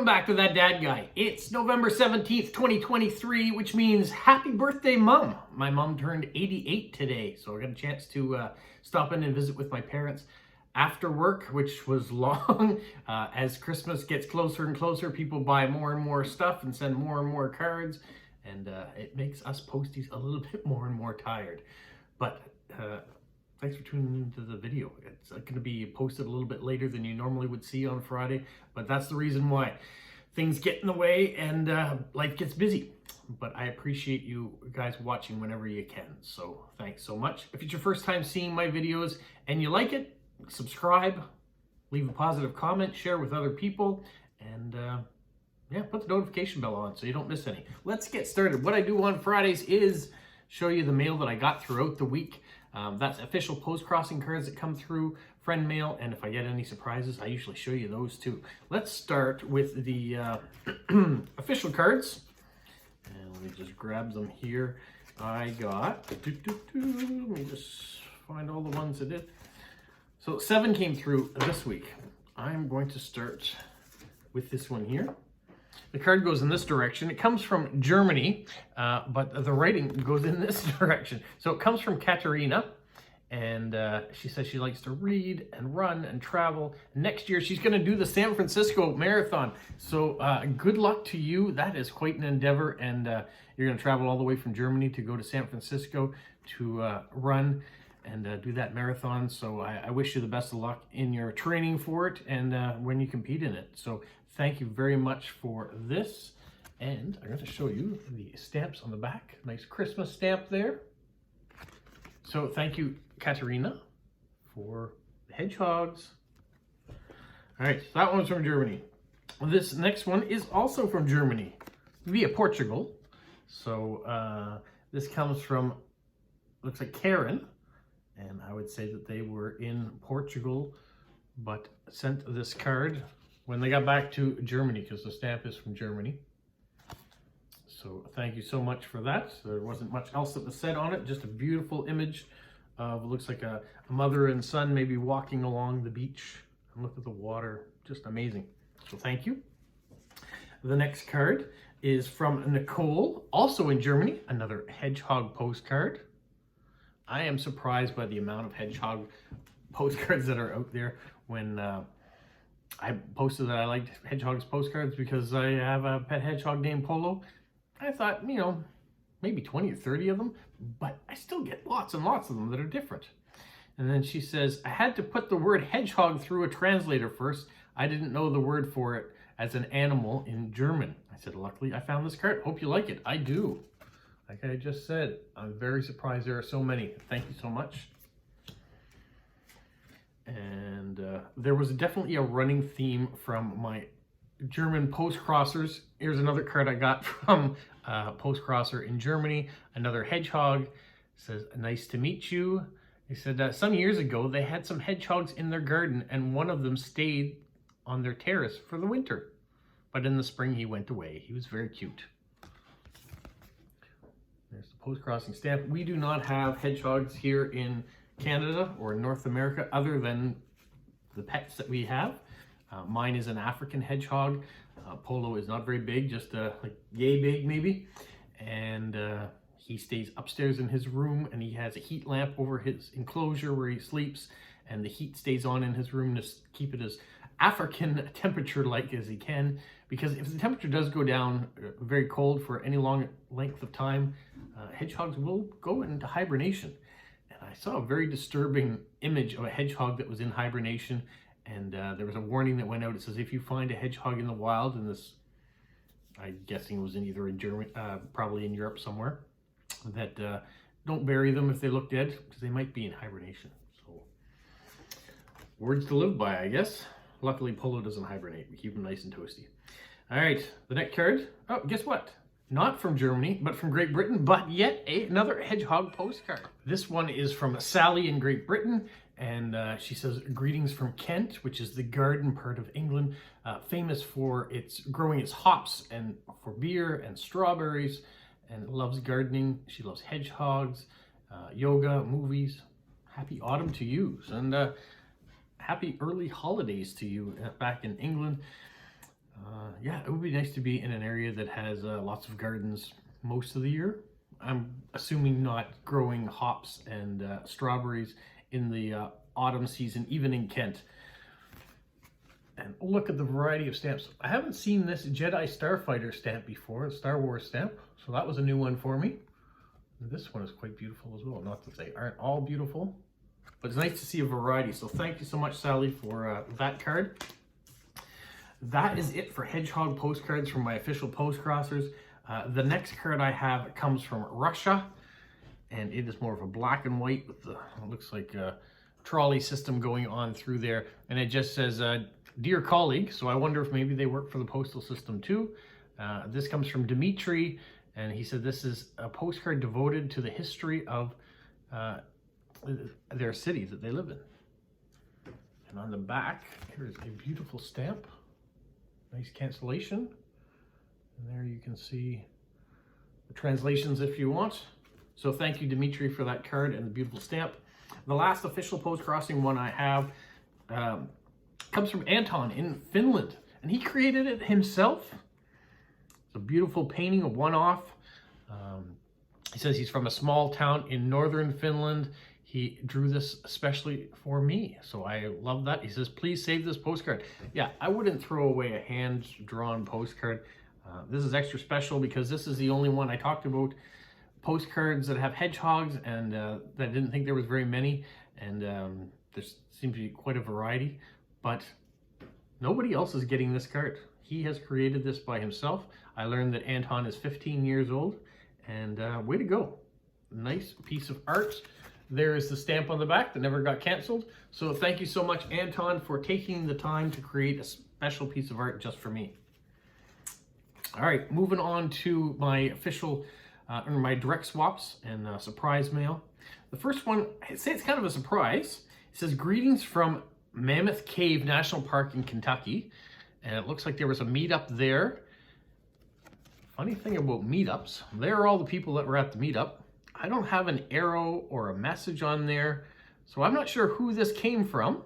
Welcome back to That Dad Guy. It's November 17th, 2023, which means happy birthday, Mom. My mom turned 88 today, so I got a chance to stop in and visit with my parents after work, which was long. As Christmas gets closer and closer, people buy more and more stuff and send more and more cards, and it makes us posties a little bit more and more tired. But thanks for tuning into the video. It's going to be posted a little bit later than you normally would see on Friday, but that's the reason why. Things get in the way and life gets busy. But I appreciate you guys watching whenever you can. So thanks so much. If it's your first time seeing my videos and you like it, subscribe, leave a positive comment, share with other people, and yeah, put the notification bell on so you don't miss any. Let's get started. What I do on Fridays is show you the mail that I got throughout the week. That's official Postcrossing cards that come through, friend mail, and if I get any surprises, I usually show you those too. Let's start with the official cards. And let me just grab them here. I got, let me just find all the ones that did. So 7 came through this week. I'm going to start with this one here. The card goes in this direction. It comes from Germany, but the writing goes in this direction. So it comes from Katerina, and she says she likes to read and run and travel. Next year, she's going to do the San Francisco Marathon. So good luck to you. That is quite an endeavor, and you're going to travel all the way from Germany to go to San Francisco to run and do that marathon. So I wish you the best of luck in your training for it and when you compete in it. So thank you very much for this. And I'm going to show you the stamps on the back. Nice Christmas stamp there. So thank you, Katerina, for the Hedgehogs. All right, so that one's from Germany. This next one is also from Germany via Portugal. So this comes from, looks like Karen. And I would say that they were in Portugal, but sent this card when they got back to Germany, because the stamp is from Germany. So thank you so much for that. There wasn't much else that was said on it, just a beautiful image of, it looks like a mother and son maybe walking along the beach. And look at the water, just amazing. So thank you. The next card is from Nicole, also in Germany, another Hedgehog postcard. I am surprised by the amount of Hedgehog postcards that are out there. When I posted that I liked Hedgehogs postcards because I have a pet hedgehog named Polo, I thought, you know, maybe 20 or 30 of them, but I still get lots and lots of them that are different. And then she says, I had to put the word hedgehog through a translator first. I didn't know the word for it as an animal in German. I said, luckily I found this card. Hope you like it. I do. Like I just said, I'm very surprised there are so many. Thank you so much. And there was definitely a running theme from my German postcrossers. Here's another card I got from postcrosser in Germany. Another hedgehog. It says, nice to meet you. They said some years ago they had some hedgehogs in their garden and one of them stayed on their terrace for the winter. But in the spring he went away. He was very cute. There's the Postcrossing stamp. We do not have hedgehogs here in Canada or North America other than the pets that we have. Mine is an African hedgehog. Polo is not very big, just like yay big maybe. And he stays upstairs in his room and he has a heat lamp over his enclosure where he sleeps. And the heat stays on in his room to keep it as African temperature-like as he can, because if the temperature does go down very cold for any long length of time, hedgehogs will go into hibernation. And I saw a very disturbing image of a hedgehog that was in hibernation, and there was a warning that went out. It says, if you find a hedgehog in the wild, and this, I'm guessing it was in either in Germany, probably in Europe somewhere, that don't bury them if they look dead, because they might be in hibernation. So, words to live by, I guess. Luckily, Polo doesn't hibernate. We keep him nice and toasty. All right, the next card. Oh, guess what? Not from Germany, but from Great Britain, but yet another Hedgehog postcard. This one is from Sally in Great Britain, and she says, greetings from Kent, which is the garden part of England, famous for its growing its hops and for beer and strawberries, and loves gardening. She loves hedgehogs, yoga, movies. Happy autumn to you, and happy early holidays to you back in England. Yeah, it would be nice to be in an area that has lots of gardens most of the year. I'm assuming not growing hops and strawberries in the autumn season, even in Kent. And look at the variety of stamps. I haven't seen this Jedi Starfighter stamp before, a Star Wars stamp. So that was a new one for me. And this one is quite beautiful as well. Not that they aren't all beautiful, but it's nice to see a variety. So thank you so much, Sally, for that card. That is it for Hedgehog Postcards from my official Postcrossers. The next card I have comes from Russia, and it is more of a black and white with the, it looks like a trolley system going on through there. And it just says, dear colleague, so I wonder if maybe they work for the postal system too. This comes from Dimitri, and he said this is a postcard devoted to the history of their city that they live in. And on the back, here's a beautiful stamp. Nice cancellation. And there you can see the translations if you want. So thank you, Dimitri, for that card and the beautiful stamp. The last official Postcrossing one I have comes from Anton in Finland, and he created it himself. It's a beautiful painting, a one-off. He says he's from a small town in northern Finland. He drew this especially for me, so I love that. He says, please save this postcard. Yeah, I wouldn't throw away a hand-drawn postcard. This is extra special because this is the only one I talked about postcards that have hedgehogs, and I didn't think there was very many, and there seems to be quite a variety, but nobody else is getting this card. He has created this by himself. I learned that Anton is 15 years old, and way to go. Nice piece of art. There is the stamp on the back that never got canceled. So thank you so much, Anton, for taking the time to create a special piece of art just for me. All right, moving on to my official, or my direct swaps and surprise mail. The first one, I'd say it's kind of a surprise. It says, greetings from Mammoth Cave National Park in Kentucky. And it looks like there was a meetup there. Funny thing about meetups, there are all the people that were at the meetup. I don't have an arrow or a message on there, so I'm not sure who this came from.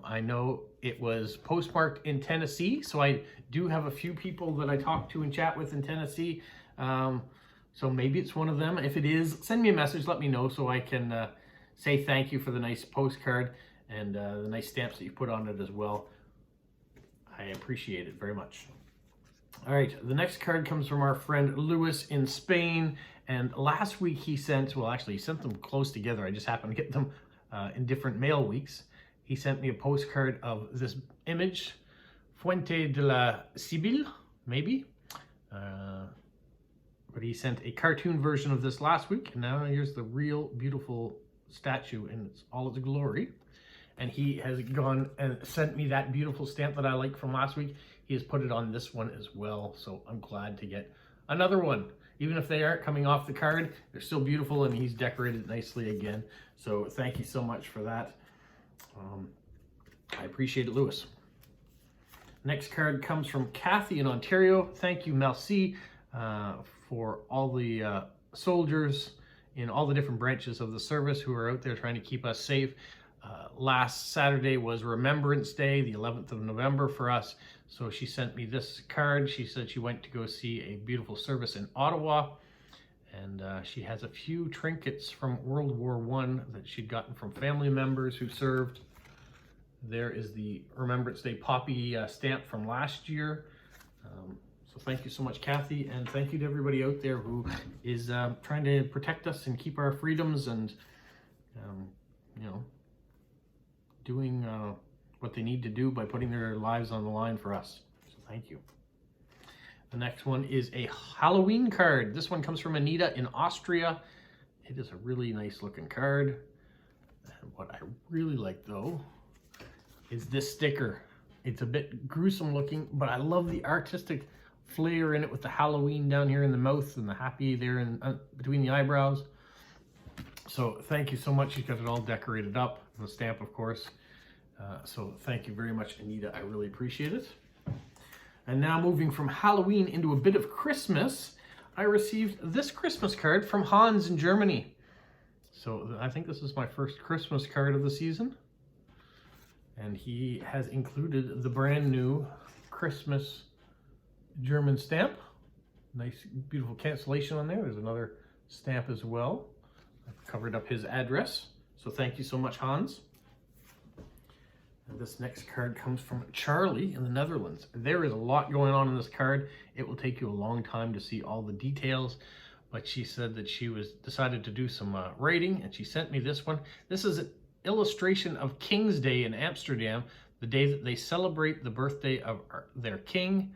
I know it was postmarked in Tennessee, so I do have a few people that I talk to and chat with in Tennessee. So maybe it's one of them. If it is, send me a message, let me know so I can say thank you for the nice postcard and the nice stamps that you put on it as well. I appreciate it very much. All right, the next card comes from our friend Lewis in Spain. And last week he sent, well, actually he sent them close together. I just happened to get them in different mail weeks. He sent me a postcard of this image, Fuente de la Sibyl, maybe. But he sent a cartoon version of this last week. And now here's the real beautiful statue in all its glory. And he has gone and sent me that beautiful stamp that I like from last week. He has put it on this one as well. So I'm glad to get another one. Even if they aren't coming off the card, they're still beautiful, and he's decorated nicely again. So thank you so much for that. I appreciate it, Lewis. Next card comes from Kathy in Ontario. Thank you, merci, for all the soldiers in all the different branches of the service who are out there trying to keep us safe. Last Saturday was Remembrance Day, the 11th of November for us. So she sent me this card. She said she went to go see a beautiful service in Ottawa. And she has a few trinkets from World War I that she'd gotten from family members who served. There is the Remembrance Day poppy stamp from last year. So thank you so much, Kathy. And thank you to everybody out there who is trying to protect us and keep our freedoms and, you know, doing what they need to do by putting their lives on the line for us. So thank you. The next one is a Halloween card. This one comes from Anita in Austria. It is a really nice looking card. And what I really like though is this sticker. It's a bit gruesome looking, but I love the artistic flair in it with the Halloween down here in the mouth and the happy there in between the eyebrows. So thank you so much. She's got it all decorated up. The stamp, of course. So thank you very much, Anita. I really appreciate it. And now moving from Halloween into a bit of Christmas, I received this Christmas card from Hans in Germany. So I think this is my first Christmas card of the season. And he has included the brand new Christmas German stamp. Nice, beautiful cancellation on there. There's another stamp as well. I've covered up his address. So thank you so much, Hans. And this next card comes from Charlie in the Netherlands. There is a lot going on in this card. It will take you a long time to see all the details, but she said that she decided to do some writing, and she sent me this one. This is an illustration of King's Day in Amsterdam, the day that they celebrate the birthday of their king.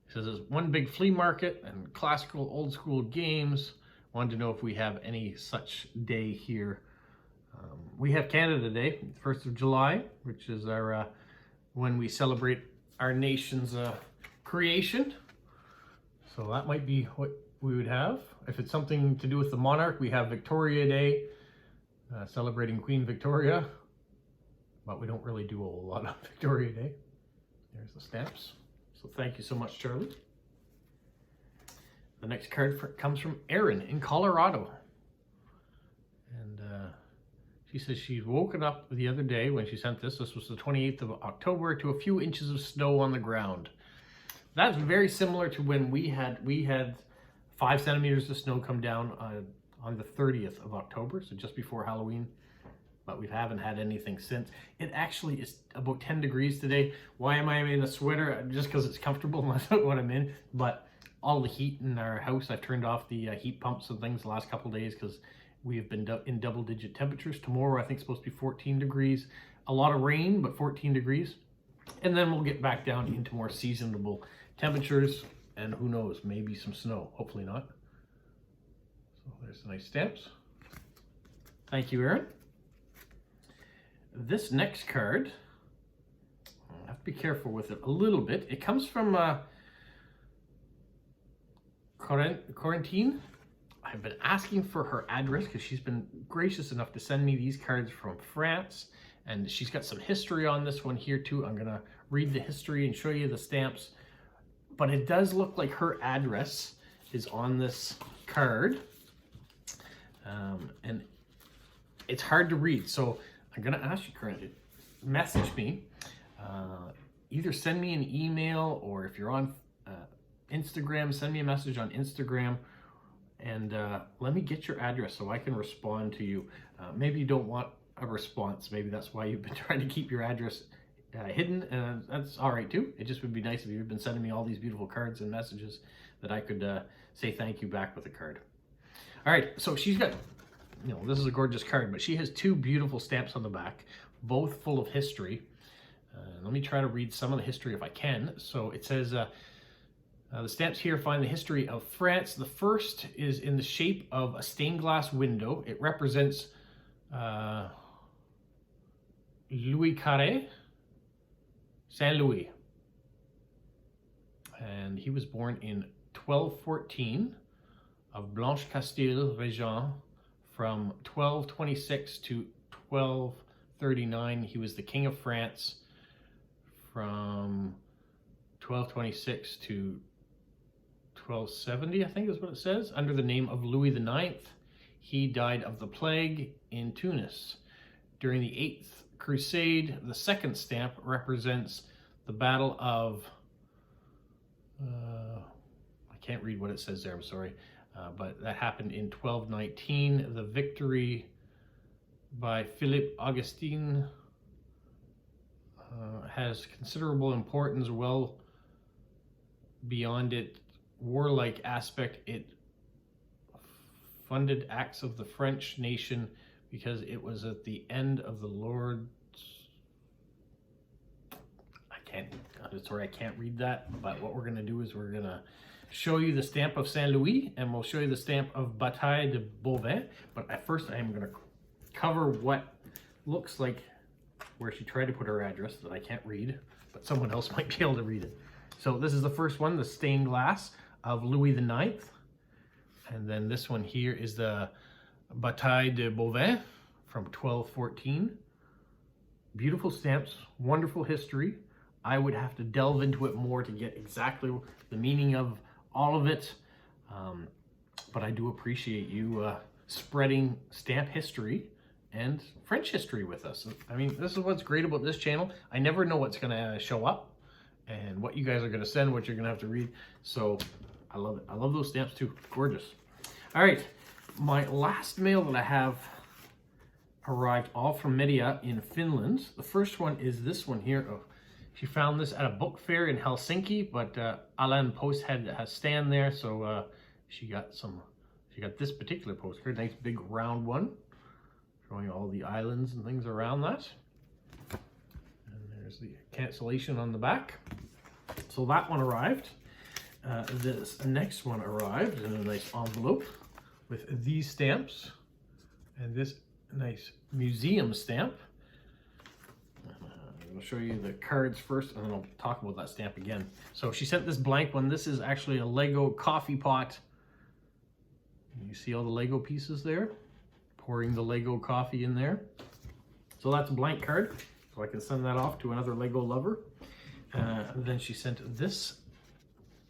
It says there's one big flea market and classical old school games. Wanted to know if we have any such day here. We have Canada Day, 1st of July, which is our when we celebrate our nation's creation. So that might be what we would have. If it's something to do with the monarch, we have Victoria Day, celebrating Queen Victoria. But we don't really do a whole lot on Victoria Day. There's the stamps. So thank you so much, Charlie. The next card comes from Erin in Colorado. And she says she's woken up the other day when she sent this. This was the 28th of October to a few inches of snow on the ground. That's very similar to when we had 5 centimeters of snow come down on the 30th of October, so just before Halloween. But we haven't had anything since. It actually is about 10 degrees today. Why am I in a sweater? Just because it's comfortable and that's what I'm in. But all the heat in our house, I've turned off the heat pumps and things the last couple of days because we have been in double-digit temperatures. Tomorrow, I think, is supposed to be 14 degrees. A lot of rain, but 14 degrees. And then we'll get back down into more seasonable temperatures. And who knows, maybe some snow. Hopefully not. So there's the nice stamps. Thank you, Erin. This next card, I have to be careful with it a little bit. It comes from Quarantine. I've been asking for her address because she's been gracious enough to send me these cards from France, and she's got some history on this one here too. I'm gonna read the history and show you the stamps, but it does look like her address is on this card, and it's hard to read. So I'm gonna ask you, Corinne, message me, either send me an email, or if you're on Instagram, send me a message on Instagram, and let me get your address so I can respond to you. Maybe you don't want a response. Maybe that's why you've been trying to keep your address hidden, and that's all right too. It just would be nice if you've been sending me all these beautiful cards and messages that I could say thank you back with a card. All right, so she's got, you know, this is a gorgeous card, but she has 2 beautiful stamps on the back, both full of history. Let me try to read some of the history if I can. So it says, the stamps here find the history of France. The first is in the shape of a stained glass window. It represents Louis Carré, Saint Louis. And he was born in 1214 of Blanche Castile Regent. From 1226 to 1239, he was the King of France. From 1226 to 1270, I think is what it says, under the name of Louis IX. He died of the plague in Tunis. During the 8th Crusade, the second stamp represents the Battle of, I can't read what it says there, I'm sorry, but that happened in 1219. The victory by Philippe Augustin has considerable importance, well beyond its warlike aspect. It funded acts of the French nation because it was at the end of the Lord's, I can't read that, but what we're going to do is we're going to show you the stamp of Saint Louis, and we'll show you the stamp of Bataille de Beauvais. But at first I am going to cover what looks like where she tried to put her address that I can't read, but someone else might be able to read it. So this is the first one, the stained glass of Louis IX. And then this one here is the Bataille de Beauvais from 1214. Beautiful stamps, wonderful history. I would have to delve into it more to get exactly the meaning of all of it. But I do appreciate you spreading stamp history and French history with us. I mean, this is what's great about this channel. I never know what's gonna show up. and what you guys are going to send, what you're going to have to read. So I love it. I love those stamps too. Gorgeous. All right. My last mail that I have arrived all from Media in Finland. The first one is this one here. Oh, she found this at a book fair in Helsinki, but Alan Post had a stand there, so she got this particular postcard, nice big round one, showing all the islands and things around that. And there's the cancellation on the back. So that one arrived. This next one arrived in a nice envelope with these stamps and this nice museum stamp. I'll show you the cards first, and then I'll talk about that stamp again. So she sent this blank one. This is actually a Lego coffee pot. You see all the Lego pieces there? Pouring the Lego coffee in there. So that's a blank card, so I can send that off to another Lego lover. Then she sent this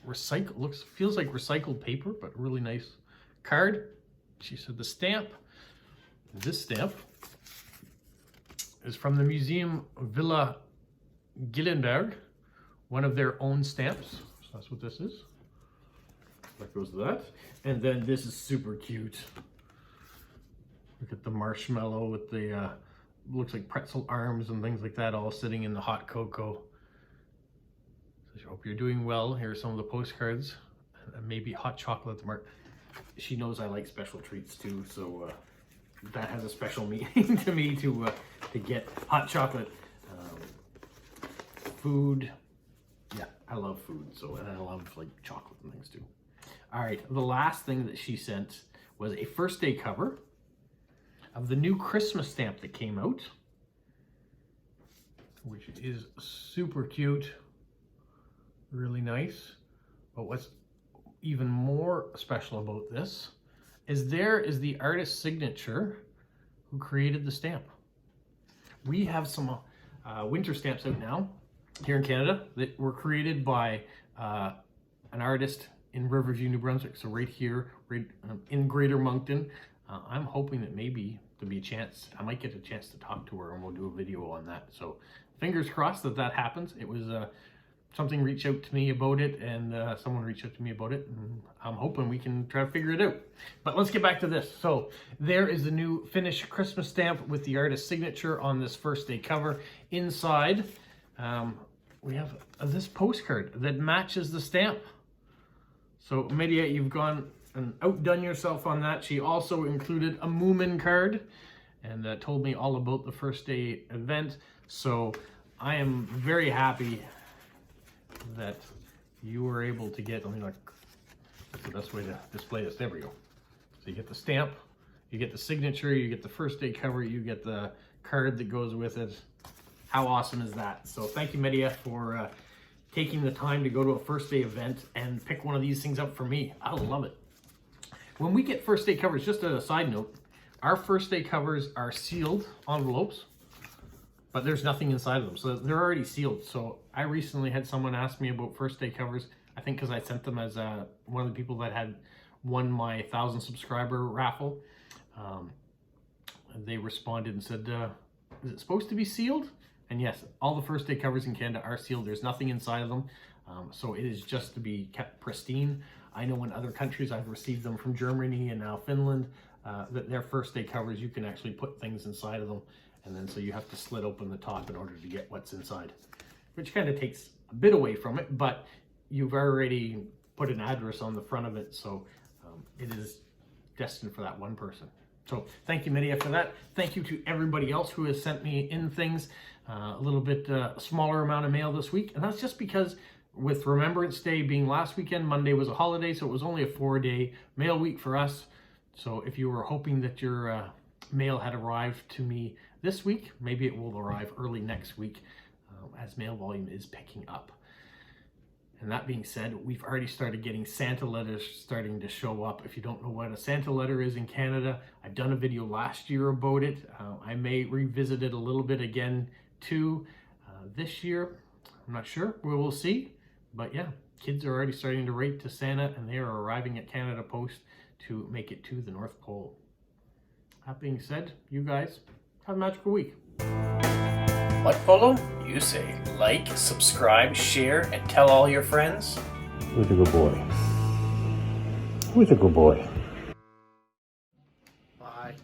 feels like recycled paper, but really nice card. She said the stamp, this stamp, is from the Museum Villa Gillenberg, one of their own stamps. So that's what this is. That goes to that. And then this is super cute. Look at the marshmallow with the, looks like pretzel arms and things like that, all sitting in the hot cocoa. So I hope you're doing well. Here are some of the postcards. And maybe hot chocolate. She knows I like special treats too, so that has a special meaning to me to get hot chocolate. Food, yeah, I love food, so, and I love like chocolate and things too. All right, the last thing that she sent was a first day cover of the new Christmas stamp that came out, which is super cute, really nice. But what's even more special about this is there is the artist's signature who created the stamp. We have some winter stamps out now here in Canada that were created by an artist in Riverview, New Brunswick. So right here, in Greater Moncton. I'm hoping that maybe there'll be a chance, I might get a chance to talk to her and we'll do a video on that. So fingers crossed that that happens. It was something reached out to me about it, and someone reached out to me about it, and I'm hoping we can try to figure it out. But let's get back to this. So there is the new finished Christmas stamp with the artist's signature on this first day cover. Inside, we have this postcard that matches the stamp. So Media, you've gone and outdone yourself on that. She also included a Moomin card and told me all about the first day event. So I am very happy that you were able to get, that's the best way to display this. There we go. So you get the stamp, you get the signature, you get the first day cover, you get the card that goes with it. How awesome is that? So thank you, Media, for taking the time to go to a first day event and pick one of these things up for me. I love it. When we get first day covers, just as a side note, our first day covers are sealed envelopes, but there's nothing inside of them. So they're already sealed. So I recently had someone ask me about first day covers. I think because I sent them as one of the people that had won my 1,000 subscriber raffle. They responded and said, is it supposed to be sealed? And yes, all the first day covers in Canada are sealed. There's nothing inside of them. So it is just to be kept pristine. I know in other countries, I've received them from Germany and now Finland, that their first day covers, you can actually put things inside of them. And then so you have to slit open the top in order to get what's inside, which kind of takes a bit away from it, but you've already put an address on the front of it. So it is destined for that one person. So thank you, Media, for that. Thank you to everybody else who has sent me in things, a little bit smaller amount of mail this week. And that's just because with Remembrance Day being last weekend, Monday was a holiday, so it was only a 4-day mail week for us. So if you were hoping that your mail had arrived to me this week, maybe it will arrive early next week as mail volume is picking up. And that being said, we've already started getting Santa letters starting to show up. If you don't know what a Santa letter is in Canada, I've done a video last year about it. I may revisit it a little bit again too this year. I'm not sure, we will see. But yeah, kids are already starting to write to Santa, and they are arriving at Canada Post to make it to the North Pole. That being said, you guys have a magical week. Like, follow, do you say? Like, subscribe, share, and tell all your friends? Who's a good boy? Who's a good boy? Bye.